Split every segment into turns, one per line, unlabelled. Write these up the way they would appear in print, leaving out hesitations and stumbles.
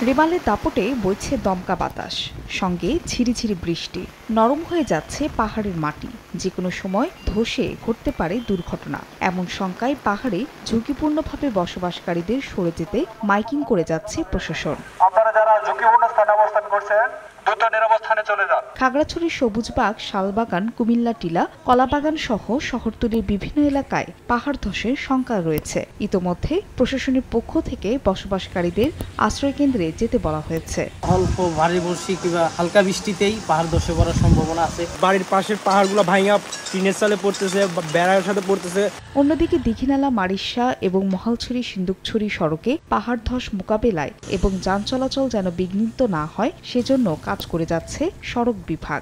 রেমালের দাপটে বইছে দমকা বাতাস, সঙ্গে ঝিরিঝিরি বৃষ্টি। নরম হয়ে যাচ্ছে পাহাড়ের মাটি, যে কোনো সময় ধসে ঘটতে পারে দুর্ঘটনা। এমন শঙ্কায় পাহাড়ে ঝুঁকিপূর্ণভাবে বসবাসকারীদের সরে যেতে মাইকিং করে যাচ্ছে প্রশাসন।
আপনারা যারা ঝুঁকিপূর্ণ স্থানে অবস্থান করছেন দ্রুত নিরাপদ চলে যান।
খাগড়াছড়ির সবুজবাগ, শালবাগান, কুমিল্লা টিলা, কলাবাগান সহ শহরতলির বিভিন্ন এলাকায় পাহাড় ধসের শঙ্কা রয়েছে। ইতোমধ্যে প্রশাসনের পক্ষ থেকে বসবাসকারীদের আশ্রয়কেন্দ্রে যেতে বলা হয়েছে।
অল্প ভারী বর্ষি কিংবা হালকা বৃষ্টিতেই পাহাড় ধসে পড়ার সম্ভাবনা আছে।
বাড়ির পাশের পাহাড়গুলো ভাঙা টিনের চালে পড়তেছে, বেড়ার সাথে পড়তেছে।
অন্যদিকে দীঘিনালা, মারিশা এবং মহালছড়ি সিন্দুকছড়ি সড়কে পাহাড় ধস মোকাবেলায় এবং যান চলাচল যেন বিঘ্নিত না হয় সেজন্য কাজ করে যাচ্ছে সড়ক বিভাগ।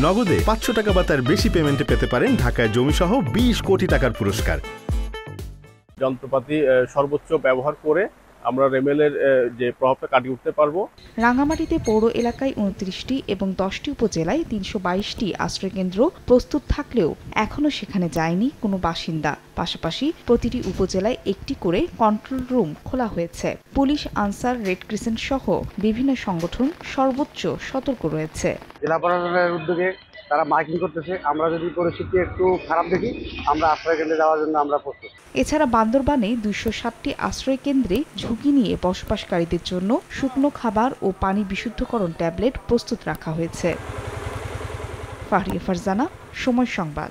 নগদে ৫০০ টাকা বা তার বেশি পেমেন্টে পেতে পারেন ঢাকায় জমিসহ ২০ কোটি টাকার পুরস্কার।
যন্ত্রপাতি সর্বোচ্চ ব্যবহার করে আমরা রেমেলের যে প্রভাবটা কাটিয়ে উঠতে পারবো।
রাঙামাটিতে পৌর এলাকায় ২৯টি এবং 10টি উপজেলায় ৩২২টি আশ্রয়কেন্দ্র প্রস্তুত থাকলেও এখনও সেখানে যায়নি কোনো বাসিন্দা। পাশাপাশি প্রতিটি উপজেলায় একটি করে কন্ট্রোল রুম খোলা হয়েছে। পুলিশ, আনসার, রেড ক্রিসেন্ট সহ বিভিন্ন সংগঠন সর্বোচ্চ সতর্ক রয়েছে।
জেলা প্রশাসনের উদ্যোগে তারা মাইকিং করতেছে। আমরা যদি পরিস্থিতি একটু খারাপ দেখি আমরা আশ্রয়কেন্দ্রে যাওয়ার জন্য আমরা প্রস্তুত।
এছাড়া বান্দরবানে ২৬০টি আশ্রয়কেন্দ্রে ঝুঁকি নিয়ে বসবাসকারীদের জন্য শুকনো খাবার ও পানি বিশুদ্ধকরণ ট্যাবলেট প্রস্তুত রাখা হয়েছে। ফারিয়া ফারজানা, সময় সংবাদ।